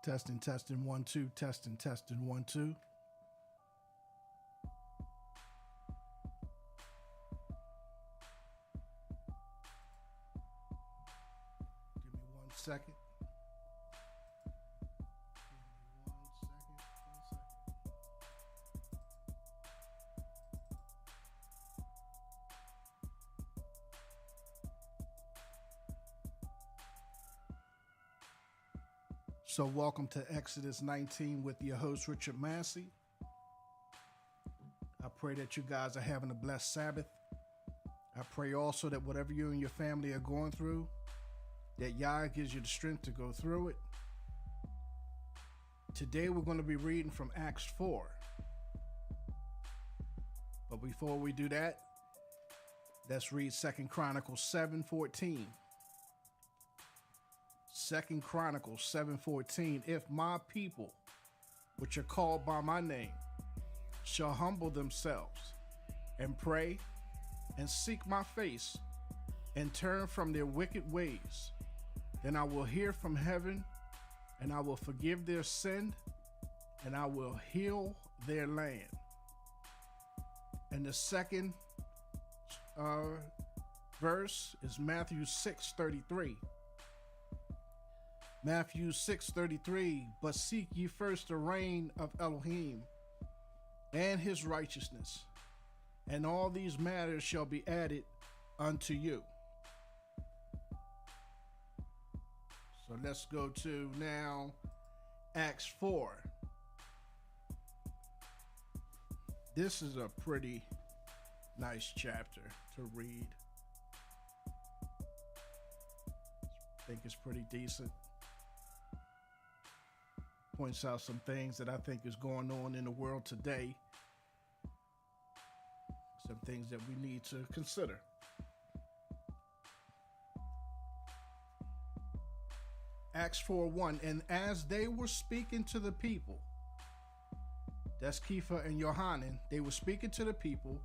Testing, testing, 1, 2, testing, testing, 1, 2. Give me 1 second. So welcome to Exodus 19 with your host, Richard Massey. I pray that you guys are having a blessed Sabbath. I pray also that whatever you and your family are going through, that Yah gives you the strength to go through it. Today we're going to be reading from Acts 4. But before we do that, let's read 2 Chronicles 7:14. 2 Chronicles 7:14, if my people, which are called by my name, shall humble themselves and pray and seek my face and turn from their wicked ways, then I will hear from heaven and I will forgive their sin and I will heal their land. And the second verse is Matthew 6:33. Matthew 6:33, but seek ye first the reign of Elohim and his righteousness, and all these matters shall be added unto you. So let's go to now Acts 4. This is a pretty nice chapter to read. I think it's pretty decent. Points out some things that I think is going on in the world today. Some things that we need to consider. Acts 4:1, and as they were speaking to the people, that's Kepha and Yohanan, they were speaking to the people,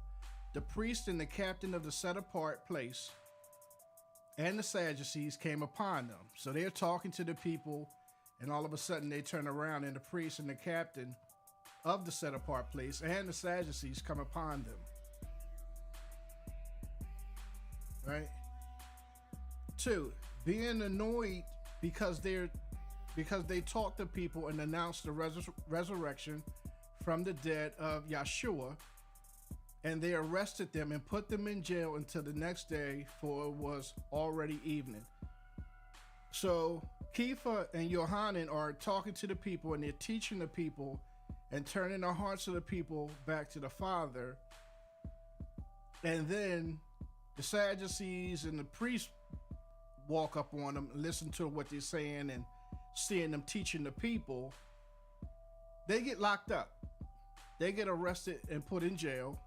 the priest and the captain of the set apart place and the Sadducees came upon them. So they're talking to the people, and all of a sudden they turn around and the priest and the captain of the set apart place and the Sadducees come upon them. Right? 2, being annoyed because they taught the people and announced the resurrection from the dead of Yeshua, and they arrested them and put them in jail until the next day, for it was already evening. So Kepha and Yohanan are talking to the people and they're teaching the people and turning the hearts of the people back to the Father. And then the Sadducees and the priests walk up on them and listen to what they're saying and seeing them teaching the people. They get locked up. They get arrested and put in jail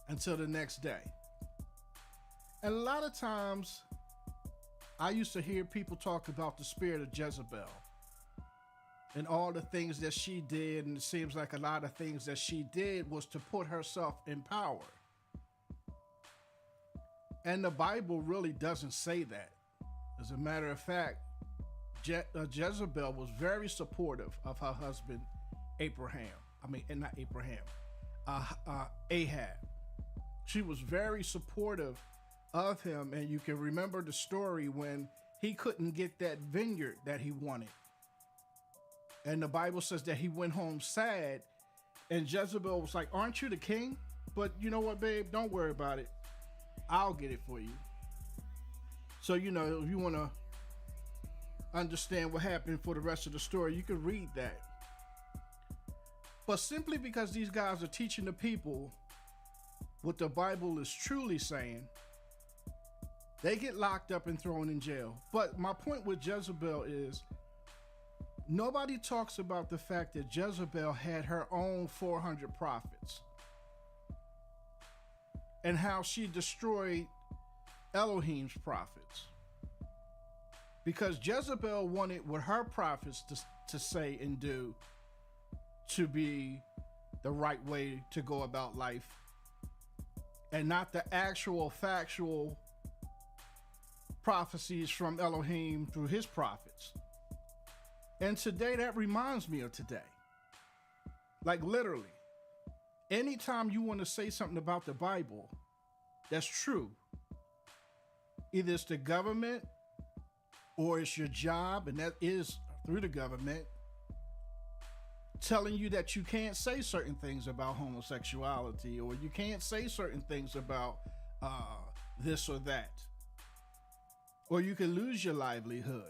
until the next day. And a lot of times I used to hear people talk about the spirit of Jezebel and all the things that she did, and it seems like a lot of things that she did was to put herself in power. And the Bible really doesn't say that. As a matter of fact, Jezebel was very supportive of her husband, Ahab. She was very supportive of him, and you can remember the story when he couldn't get that vineyard that he wanted. And the Bible says that he went home sad, and Jezebel was like, aren't you the king? But you know what, babe, don't worry about it. I'll get it for you. So, if you want to understand what happened for the rest of the story, you can read that. But simply because these guys are teaching the people what the Bible is truly saying, they get locked up and thrown in jail. But my point with Jezebel is nobody talks about the fact that Jezebel had her own 400 prophets and how she destroyed Elohim's prophets. Because Jezebel wanted what her prophets to say and do to be the right way to go about life, and not the actual factual prophecies from Elohim through his prophets. And today, that reminds me of today. Like literally, anytime you want to say something about the Bible that's true, either it's the government or it's your job, and that is through the government, telling you that you can't say certain things about homosexuality, or you can't say certain things about this or that, or you can lose your livelihood.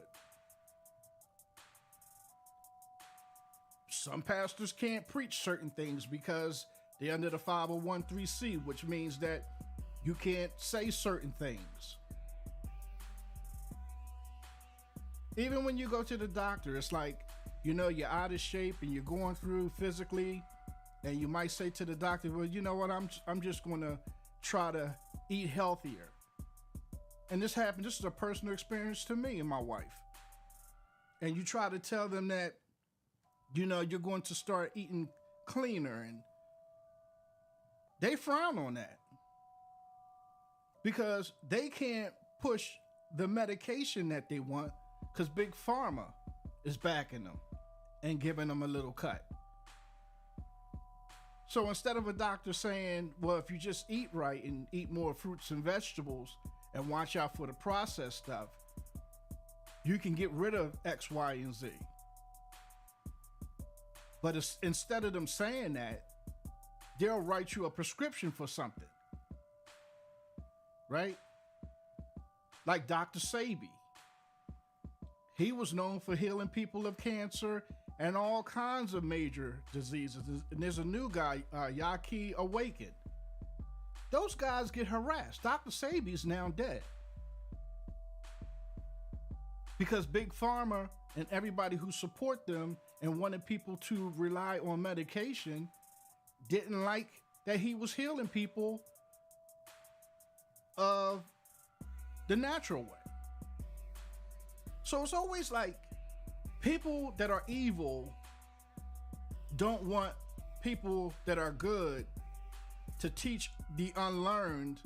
Some pastors can't preach certain things because they're under the 501(c), which means that you can't say certain things. Even when you go to the doctor, it's like, you know, you're out of shape and you're going through physically, and you might say to the doctor, well, you know what, I'm just going to try to eat healthier. And this happened, this is a personal experience to me and my wife. And you try to tell them that, you know, you're going to start eating cleaner, and they frown on that because they can't push the medication that they want because Big Pharma is backing them and giving them a little cut. So instead of a doctor saying, well, if you just eat right and eat more fruits and vegetables and watch out for the processed stuff, you can get rid of X, Y, and Z. But instead of them saying that, they'll write you a prescription for something, right? Like Dr. Sebi. He was known for healing people of cancer and all kinds of major diseases. And there's a new guy, Yaki Awaken. Those guys get harassed. Dr. Sebi's now dead because Big Pharma and everybody who support them and wanted people to rely on medication didn't like that he was healing people of the natural way. So it's always like people that are evil don't want people that are good to teach the unlearned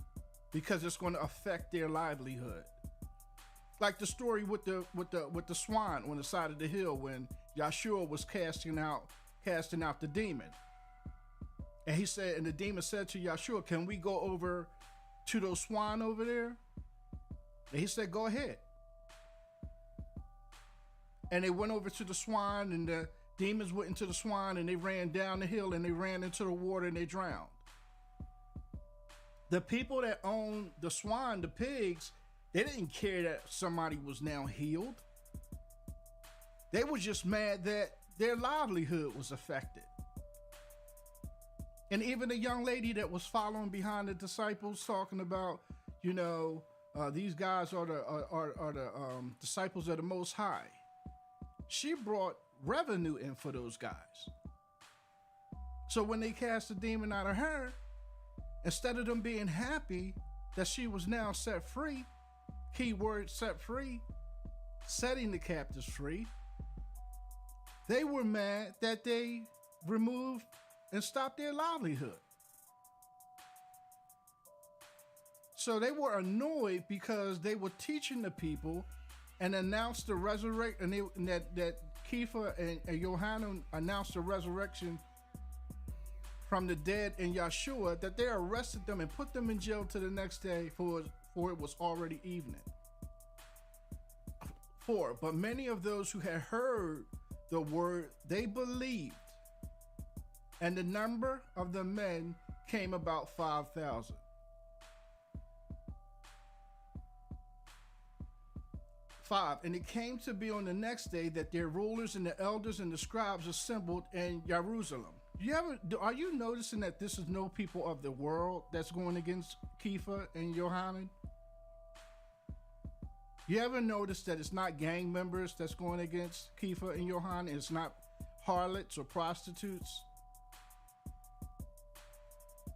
because it's going to affect their livelihood. Like the story with the swan on the side of the hill when Yahshua was casting out the demon. And he said, and the demon said to Yahshua, can we go over to those swan over there? And he said, go ahead. And they went over to the swan, and the demons went into the swan, and they ran down the hill, and they ran into the water, and they drowned. The people that owned the swan, the pigs, they didn't care that somebody was now healed. They were just mad that their livelihood was affected. And even the young lady that was following behind the disciples, talking about, you know, these guys are the disciples of the Most High. She brought revenue in for those guys. So when they cast the demon out of her, instead of them being happy that she was now set free, keyword set free, setting the captives free, they were mad that they removed and stopped their livelihood. So they were annoyed because they were teaching the people and announced the resurrection, and that Kepha and Yohanan announced the resurrection from the dead in Yahshua, that they arrested them and put them in jail to the next day, for it was already evening. 4, but many of those who had heard the word, they believed, and the number of the men came about 5,000. 5, and it came to be on the next day that their rulers and the elders and the scribes assembled in Jerusalem. Are you noticing that this is no people of the world that's going against Kepha and Yohanan? You ever notice that it's not gang members that's going against Kepha and Yohanan? It's not harlots or prostitutes.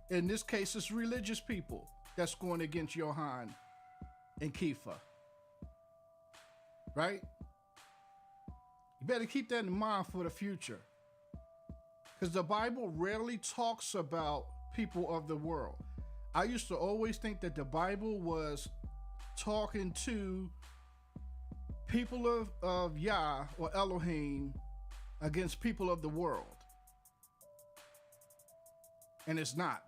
In this case, it's religious people that's going against Yohanan and Kepha. Right? You better keep that in mind for the future. Because the Bible rarely talks about people of the world. I used to always think that the Bible was talking to people of Yah or Elohim against people of the world. And it's not.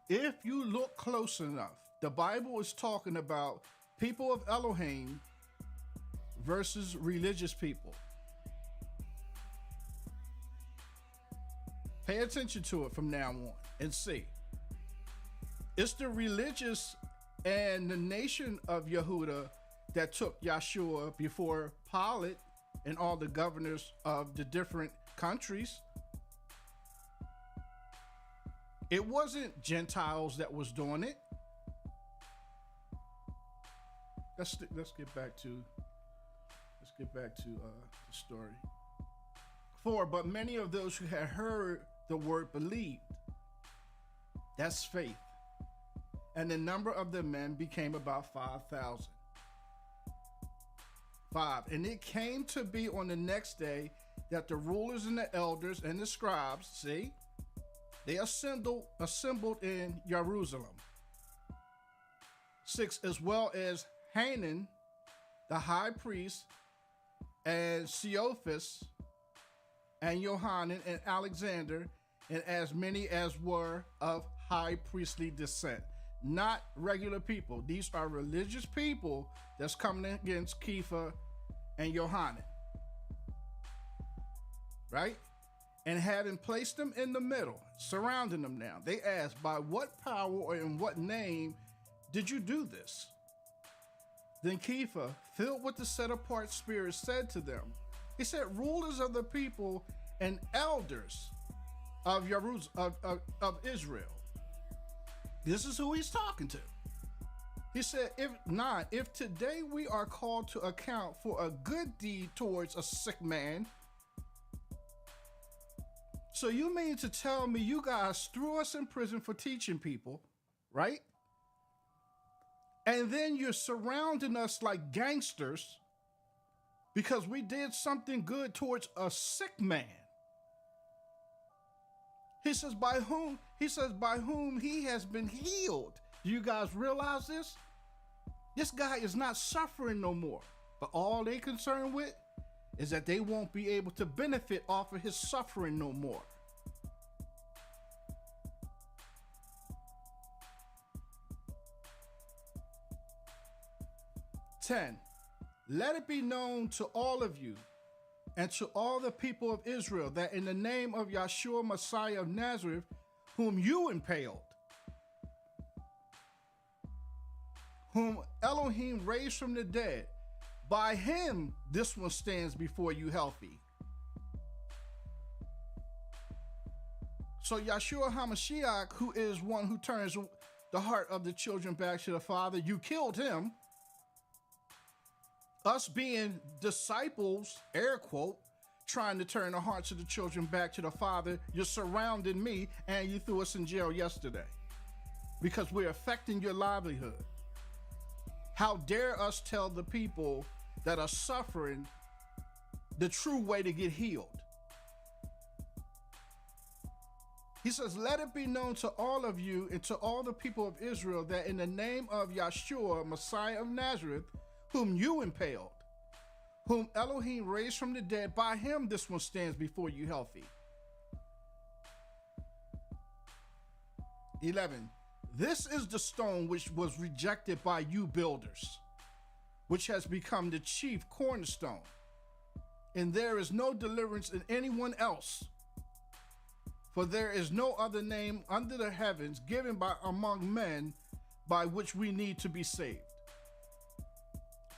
If you look close enough, the Bible is talking about people of Elohim versus religious people. Pay attention to it from now on and see. It's the religious and the nation of Yehuda that took Yeshua before Pilate and all the governors of the different countries. It wasn't Gentiles that was doing it. Let's get back to the story. 4, but many of those who had heard the word believed. That's faith. And the number of the men became about 5,000. 5. And it came to be on the next day that the rulers and the elders and the scribes, see, they assembled in Jerusalem. 6, as well as Hanan, the high priest, and Caiaphas, and Johanan, and Alexander, and as many as were of high priestly descent. Not regular people. These are religious people that's coming against Kepha and Johanan. Right? And having placed them in the middle, surrounding them now, they asked, by what power or in what name did you do this? Then Kepha, filled with the set-apart spirit, said to them, he said, rulers of the people and elders of Israel. This is who he's talking to. He said, if today we are called to account for a good deed towards a sick man, so you mean to tell me you guys threw us in prison for teaching people, right? And then you're surrounding us like gangsters because we did something good towards a sick man. He says, by whom he has been healed. Do you guys realize this? This guy is not suffering no more. But all they concerned with is that they won't be able to benefit off of his suffering no more. "10. Let it be known to all of you and to all the people of Israel that in the name of Yeshua Messiah of Nazareth, whom you impaled, whom Elohim raised from the dead, by him this one stands before you healthy." So Yeshua HaMashiach, who is one who turns the heart of the children back to the Father, you killed him. Us being disciples, air quote, trying to turn the hearts of the children back to the Father, you're surrounding me and you threw us in jail yesterday because we're affecting your livelihood. How dare us tell the people that are suffering the true way to get healed? He says, let it be known to all of you and to all the people of Israel that in the name of Yeshua, Messiah of Nazareth, whom you impaled, whom Elohim raised from the dead, by him this one stands before you healthy. 11. This is the stone which was rejected by you builders, which has become the chief cornerstone. And there is no deliverance in anyone else, for there is no other name under the heavens given by among men by which we need to be saved.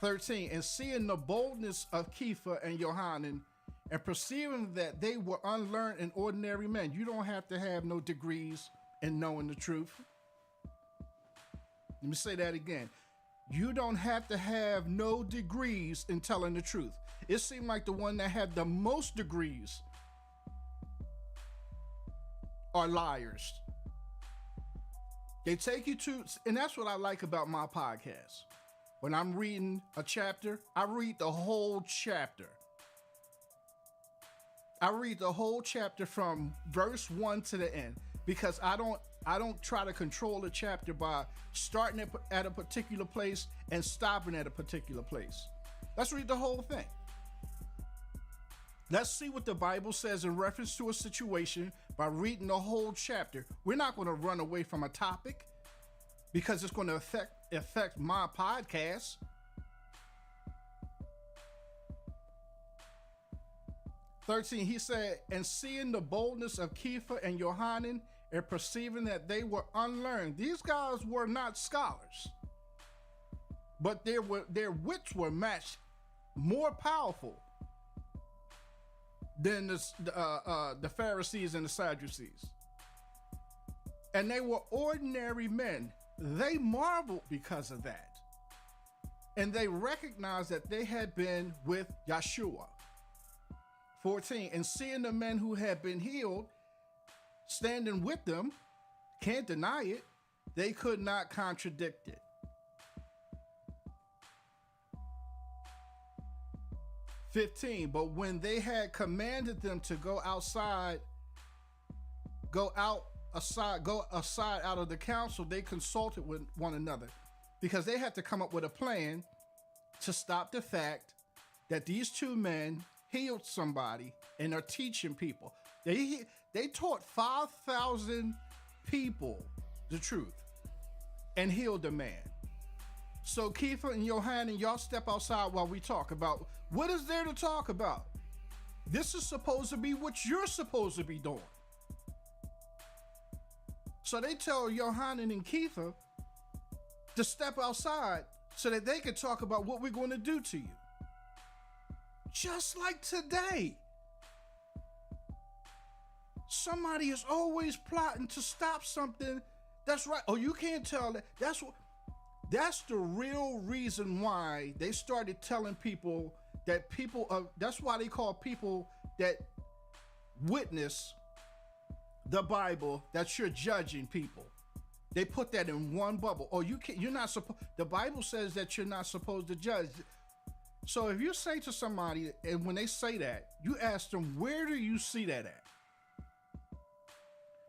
13. And seeing the boldness of Kepha and Johanan, and perceiving that they were unlearned and ordinary men. You don't have to have no degrees in knowing the truth. Let me say that again. You don't have to have no degrees in telling the truth. It seemed like the one that had the most degrees are liars. They take you to, and that's what I like about my podcast. When I'm reading a chapter, I read the whole chapter. I read the whole chapter from verse 1 to the end because I don't I don't try to control the chapter by starting at a particular place and stopping at a particular place. Let's read the whole thing. Let's see what the Bible says in reference to a situation by reading the whole chapter. We're not going to run away from a topic because it's going to affect my podcast. (13), he said, and seeing the boldness of Kepha and Yohanan, and perceiving that they were unlearned. These guys were not scholars, but their wits were matched more powerful than the Pharisees and the Sadducees. And they were ordinary men. They marveled because of that. And they recognized that they had been with Yeshua. 14, and seeing the men who had been healed standing with them, can't deny it, they could not contradict it. 15, but when they had commanded them to go aside out of the council, they consulted with one another because they had to come up with a plan to stop the fact that these two men healed somebody and are teaching people. They taught 5,000 people the truth and healed a man. So Kepha and Yohanan, y'all step outside while we talk about what is there to talk about. This is supposed to be what you're supposed to be doing. So they tell Yohanan and Kepha to step outside so that they can talk about what we're going to do to you. Just like today. Somebody is always plotting to stop something that's right. Oh, you can't tell that. That's the real reason why they started telling people that that's why they call people that witness the Bible that you're judging people. They put that in one bubble. Oh, you're not supposed, the Bible says that you're not supposed to judge. So if you say to somebody, and when they say that, you ask them, where do you see that at?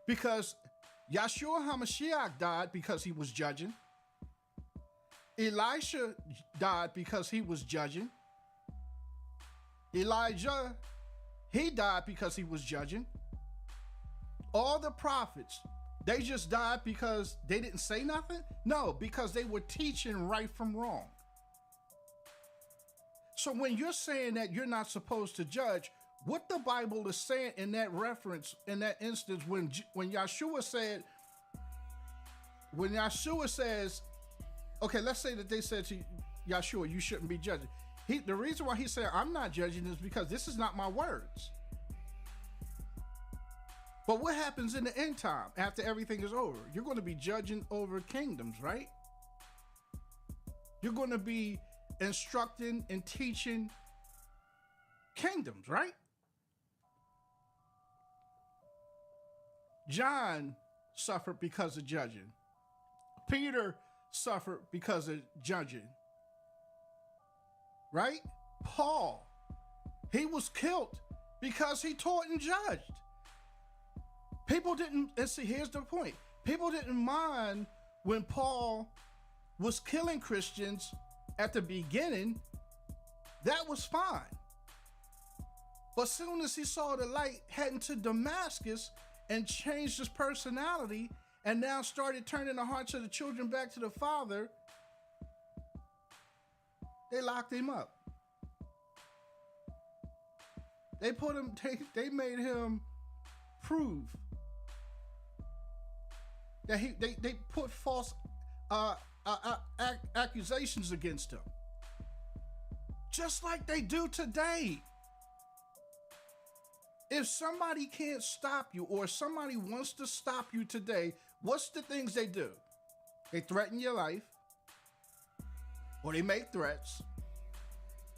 Because Yeshua HaMashiach died because he was judging. Elisha died because he was judging. Elijah, he died because he was judging. All the prophets, they just died because they didn't say nothing? No, because they were teaching right from wrong. So when you're saying that you're not supposed to judge, what the Bible is saying in that reference, in that instance, when Yeshua says, okay, let's say that they said to Yeshua, you shouldn't be judging. The reason why he said, I'm not judging is because this is not my words. But what happens in the end time after everything is over? You're going to be judging over kingdoms, right? You're going to be instructing and teaching kingdoms, right? John suffered because of judging. Peter suffered because of judging. Right? Paul, he was killed because he taught and judged. People didn't, and see, here's the point. People didn't mind when Paul was killing Christians at the beginning. That was fine. But soon as he saw the light heading to Damascus and changed his personality and now started turning the hearts of the children back to the Father, they locked him up. They put him, they made him prove that they put false accusations against him. Just like they do today. If somebody can't stop you or somebody wants to stop you today, what's the things they do? They threaten your life, or they make threats,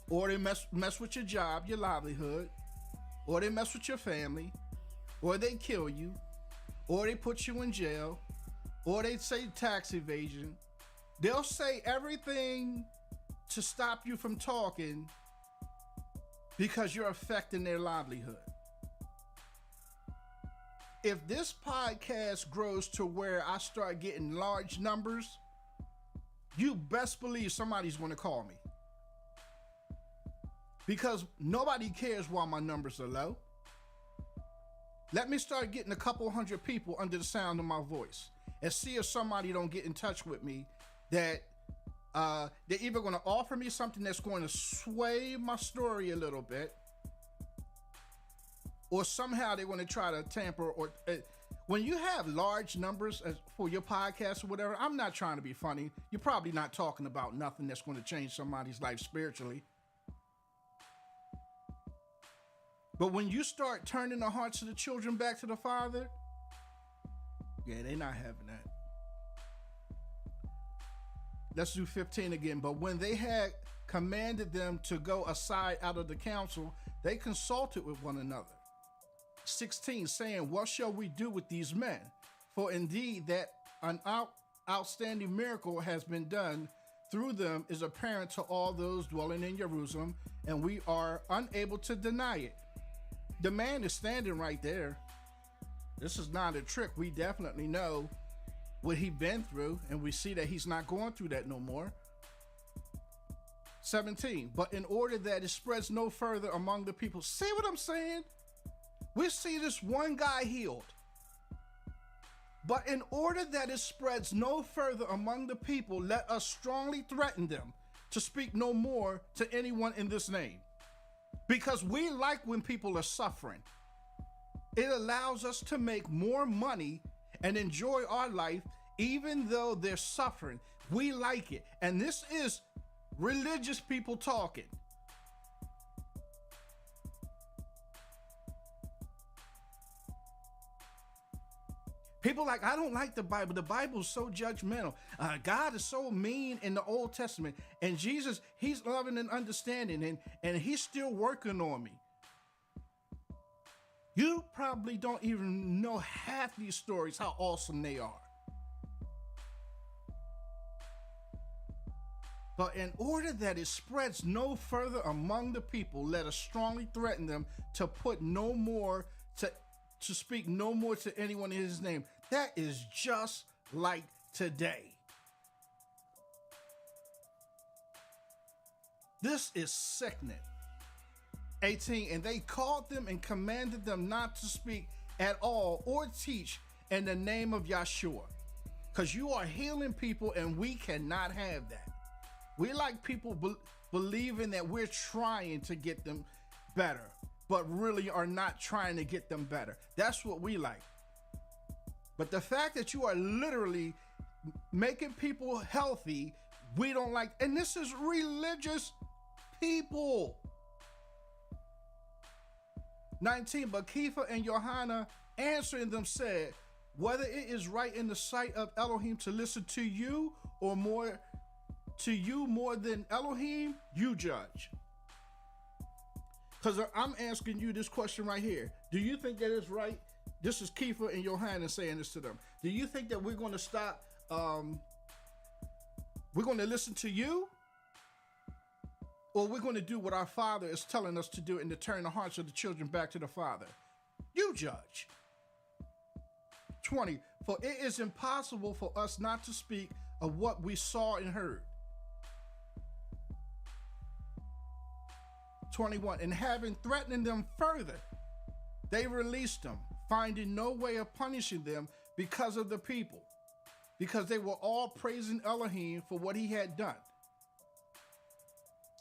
or they mess with your job, your livelihood, or they mess with your family, or they kill you, or they put you in jail, or they say tax evasion. They'll say everything to stop you from talking because you're affecting their livelihood. if this podcast grows to where I start getting large numbers, you best believe somebody's going to call me. Because nobody cares why my numbers are low. Let me start getting a couple hundred people under the sound of my voice and see if somebody don't get in touch with me that they're either going to offer me something that's going to sway my story a little bit, or somehow they're going to try to tamper. Or when you have large numbers for your podcast or whatever, I'm not trying to be funny. You're probably not talking about nothing that's going to change somebody's life spiritually. But when you start turning the hearts of the children back to the Father, yeah, they're not having that. Let's do 15 again. But when they had commanded them to go aside out of the council, they consulted with one another. 16, saying, what shall we do with these men? For indeed that an outstanding miracle has been done through them is apparent to all those dwelling in Jerusalem, and we are unable to deny it. The man is standing right there. This is not a trick. We definitely know what he's been through, and we see that he's not going through that no more. 17, but in order that it spreads no further among the people. See what I'm saying? We see this one guy healed. But in order that it spreads no further among the people, let us strongly threaten them to speak no more to anyone in this name. Because we like when people are suffering. It allows us to make more money and enjoy our life even though they're suffering. We like it. And this is religious people talking. People like, I don't like the Bible. The Bible is so judgmental. God is so mean in the Old Testament. And Jesus, he's loving and understanding, and he's still working on me. You probably don't even know half these stories, how awesome they are. But in order that it spreads no further among the people, let us strongly threaten them to put no more to speak no more to anyone in his name. That is just like today. This is sickening. 18, and they called them and commanded them not to speak at all or teach in the name of Yahshua. Because you are healing people and we cannot have that. We like people believing that we're trying to get them better, but really are not trying to get them better. That's what we like. But the fact that you are literally making people healthy, we don't like. And this is religious people. 19, but Kepha and Johanna answering them said, whether it is right in the sight of Elohim to listen to you or more than Elohim, you judge. Because I'm asking you this question right here. Do you think that it's right? This is Kepha and Johanna saying this to them. Do you think that we're going to stop, we're going to listen to you? Or we're going to do what our Father is telling us to do and to turn the hearts of the children back to the Father? You judge. 20, for it is impossible for us not to speak of what we saw and heard. 21, and having threatened them further, they released them, finding no way of punishing them because of the people, because they were all praising Elohim for what he had done.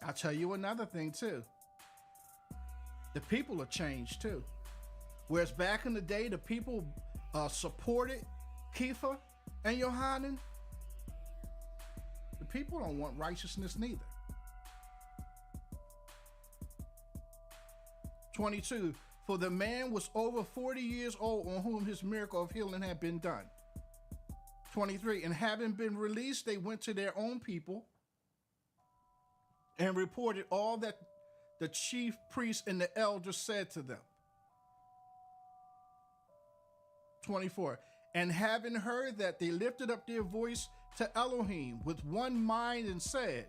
I'll tell you another thing too. The people have changed too. Whereas back in the day, the people supported Kepha and Yohanan, the people don't want righteousness neither. 22, for the man was over 40 years old on whom his miracle of healing had been done. 23, and having been released, they went to their own people and reported all that the chief priests and the elders said to them. 24, and having heard that, they lifted up their voice to Elohim with one mind and said,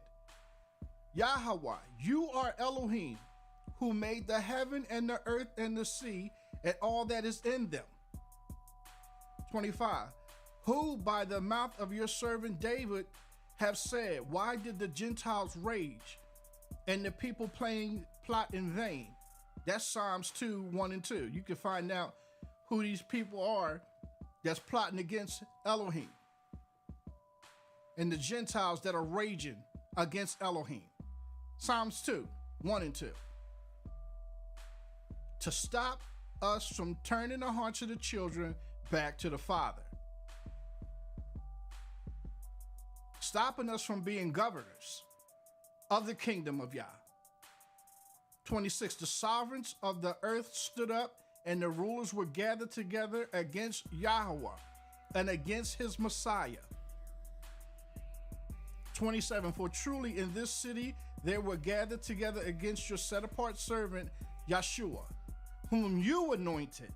Yahweh, you are Elohim, who made the heaven and the earth and the sea and all that is in them. 25. Who by the mouth of your servant David have said, why did the Gentiles rage and the people plot in vain? That's Psalms 2, 1 and 2. You can find out who these people are that's plotting against Elohim and the Gentiles that are raging against Elohim. Psalms 2, 1 and 2. To stop us from turning the hearts of the children back to the Father. Stopping us from being governors of the kingdom of Yah. 26. The sovereigns of the earth stood up, and the rulers were gathered together against Yahweh and against his Messiah. 27. For truly in this city they were gathered together against your set-apart servant Yeshua, whom you anointed.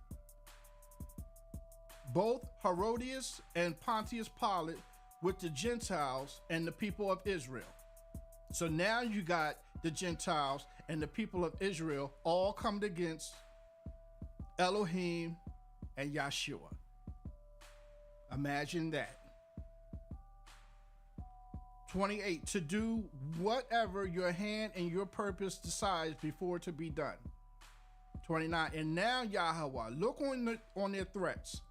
Both Herodias and Pontius Pilate with the Gentiles and the people of Israel. So now you got the Gentiles and the people of Israel all come against Elohim and Yeshua. Imagine that. 28. To do whatever your hand and your purpose decides before to be done. 29. And now, Yahweh, look on their threats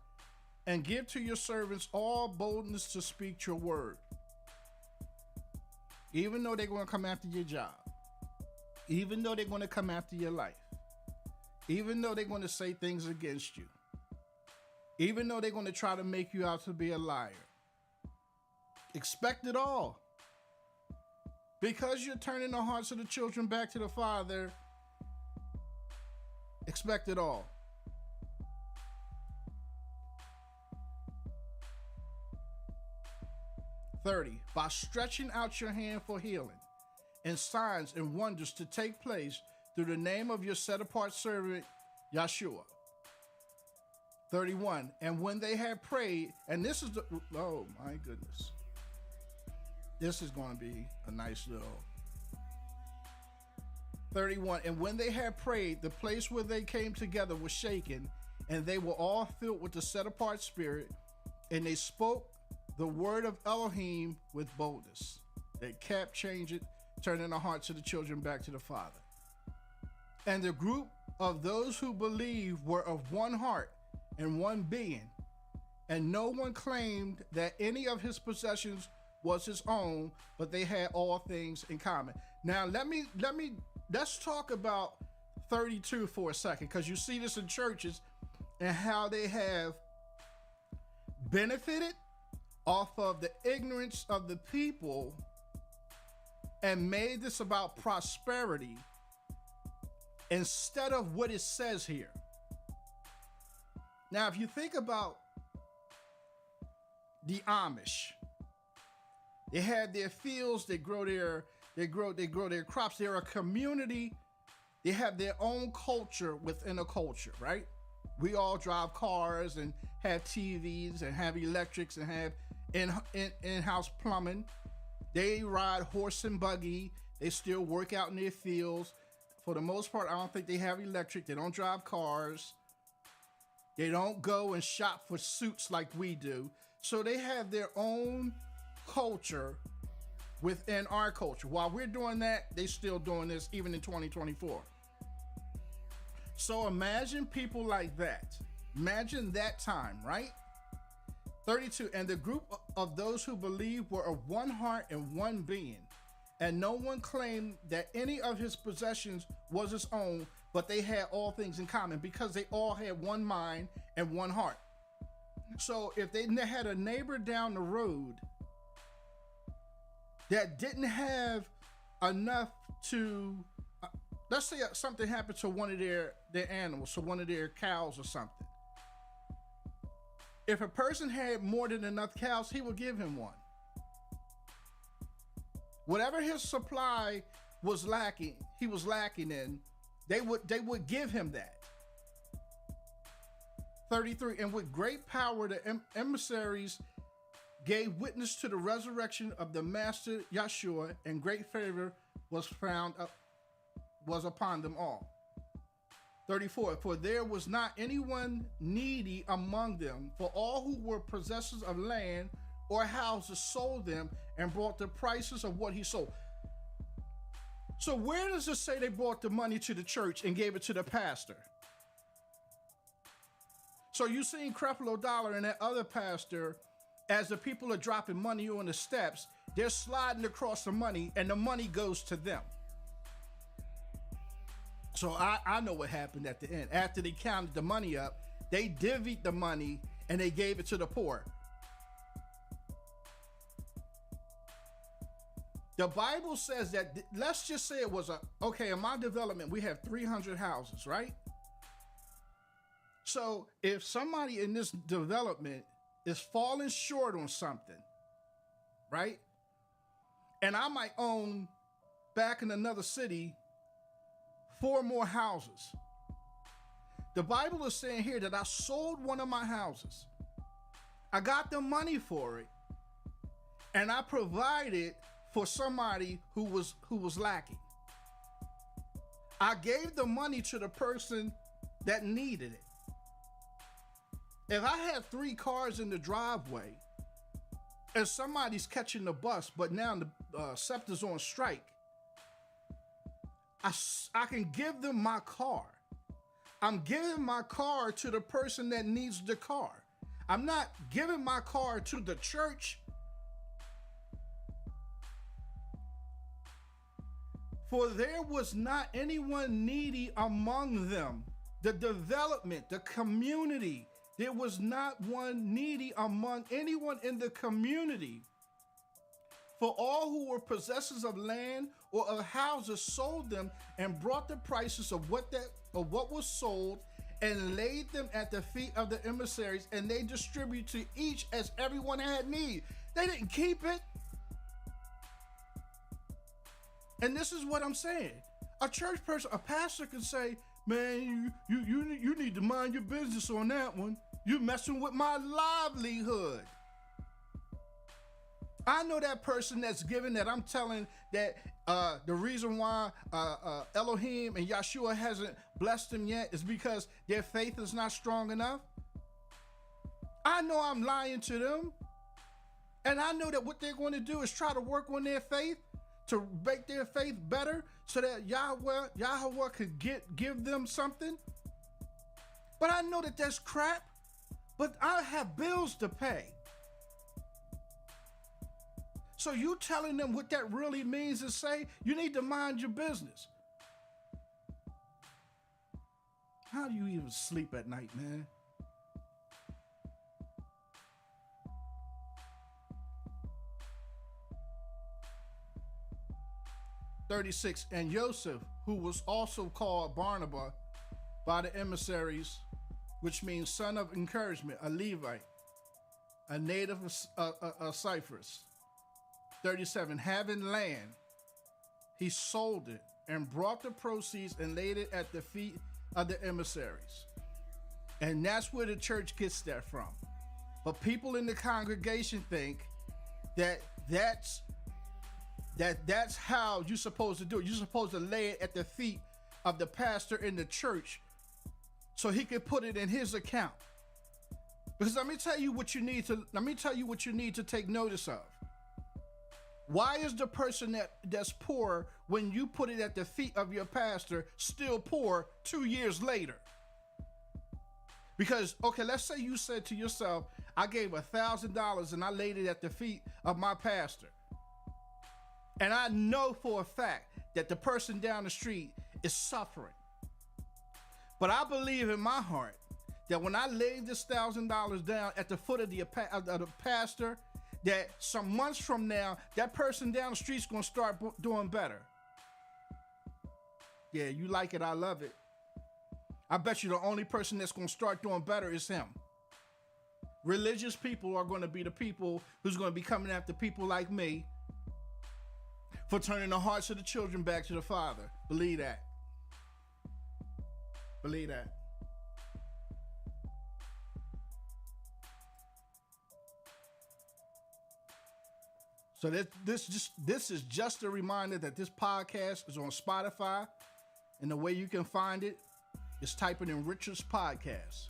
and give to your servants all boldness to speak your word. Even though they're going to come after your job, even though they're going to come after your life, even though they're going to say things against you, even though they're going to try to make you out to be a liar, expect it all. Because you're turning the hearts of the children back to the Father, expect it all. By stretching out your hand for healing and signs and wonders to take place through the name of your set-apart servant, Yeshua. 31. And when they had prayed, and this is the, oh my goodness. This is going to be a nice little. 31. And when they had prayed, the place where they came together was shaken, and they were all filled with the set-apart spirit, and they spoke the word of Elohim with boldness. They kept changing, turning the hearts of the children back to the Father. And the group of those who believed were of one heart and one being, and no one claimed that any of his possessions was his own, but they had all things in common. Now let's talk about 32 for a second, because you see this in churches and how they have benefited off of the ignorance of the people and made this about prosperity instead of what it says here. Now, if you think about the Amish, they have their fields, they grow their crops. They're a community. They have their own culture within a culture, right? We all drive cars and have TVs and have electrics and have in-house plumbing. They ride horse and buggy. They still work out in their fields. For the most part, I don't think they have electric. They don't drive cars. They don't go and shop for suits like we do. So they have their own culture within our culture. While we're doing that, they still doing this even in 2024. So imagine people like that. Imagine that time, right? 32, and the group of those who believed were of one heart and one being, and no one claimed that any of his possessions was his own, but they had all things in common because they all had one mind and one heart. So if they had a neighbor down the road that didn't have enough to, let's say something happened to one of their animals, so one of their cows or something. If a person had more than enough cows, he would give him one. Whatever his supply was lacking, he was lacking in, they would give him that. 33, and with great power the emissaries gave witness to the resurrection of the Master Yeshua, and great favor was upon them all. 34. For there was not anyone needy among them, for all who were possessors of land or houses sold them and brought the prices of what he sold. So where does it say they brought the money to the church and gave it to the pastor? So you seen Creflo Dollar and that other pastor, as the people are dropping money on the steps, they're sliding across the money and the money goes to them. So I know what happened at the end. After they counted the money up, they divvied the money and they gave it to the poor. The Bible says that, let's just say it was okay, in my development, we have 300 houses, right? So if somebody in this development is falling short on something, right? And I might own back in another city 4 more houses. The Bible is saying here that I sold one of my houses. I got the money for it, and I provided for somebody who was lacking. I gave the money to the person that needed it. If I had 3 cars in the driveway and somebody's catching the bus, but now the SEPTA's on strike, I can give them my car. I'm giving my car to the person that needs the car. I'm not giving my car to the church. For there was not anyone needy among them. The development, the community, there was not one needy among anyone in the community. For all who were possessors of land or of houses sold them and brought the prices of what was sold and laid them at the feet of the emissaries, and they distributed to each as everyone had need. They didn't keep it. And this is what I'm saying. A church person, a pastor can say, man, you need to mind your business on that one. You're messing with my livelihood. I know that person that's giving that I'm telling that the reason why Elohim and Yahshua hasn't blessed them yet is because their faith is not strong enough. I know I'm lying to them. And I know that what they're going to do is try to work on their faith to make their faith better so that Yahweh could give them something. But I know that that's crap. But I have bills to pay. So you telling them what that really means is say, you need to mind your business. How do you even sleep at night, man? (36) And Joseph, who was also called Barnabas by the emissaries, which means son of encouragement, a Levite, a native of Cyprus. 37, having land, he sold it and brought the proceeds and laid it at the feet of the emissaries. And that's where the church gets that from. But people in the congregation think that that's how you're supposed to do it. You're supposed to lay it at the feet of the pastor in the church so he can put it in his account. Because let me tell you what you need to take notice of. Why is the person that's poor when you put it at the feet of your pastor still poor 2 years later? Because, okay, let's say you said to yourself, I gave $1,000 and I laid it at the feet of my pastor. And I know for a fact that the person down the street is suffering. But I believe in my heart that when I laid this $1,000 down at the foot of the pastor, that some months from now, that person down the street's gonna start doing better. Yeah, you like it, I love it. I bet you the only person that's gonna start doing better is him. Religious people are gonna be the people who's gonna be coming after people like me for turning the hearts of the children back to the Father. Believe that. Believe that. So this is just a reminder that this podcast is on Spotify, and the way you can find it, is typing in Richard's Podcast.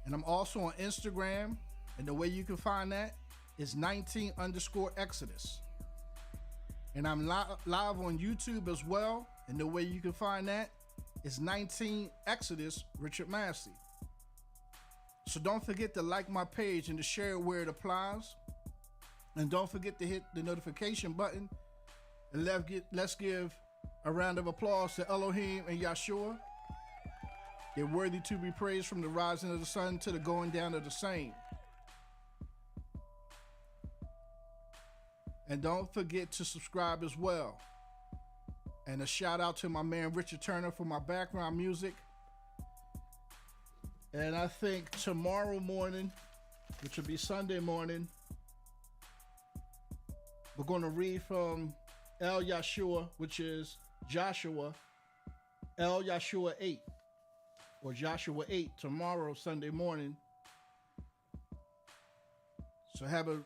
And I'm also on Instagram, and the way you can find that is 19_Exodus. And I'm live on YouTube as well, and the way you can find that is 19_Exodus Richard Massey. So don't forget to like my page and to share it where it applies. And don't forget to hit the notification button. And let's give a round of applause to Elohim and Yahshua. They're worthy to be praised from the rising of the sun to the going down of the same. And don't forget to subscribe as well. And a shout out to my man Richard Turner for my background music. And I think tomorrow morning, which will be Sunday morning, we're going to read from El Yahshua, which is Joshua, El Yahshua 8, or Joshua 8 tomorrow, Sunday morning. So have a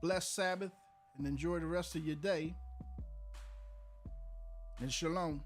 blessed Sabbath and enjoy the rest of your day. And shalom.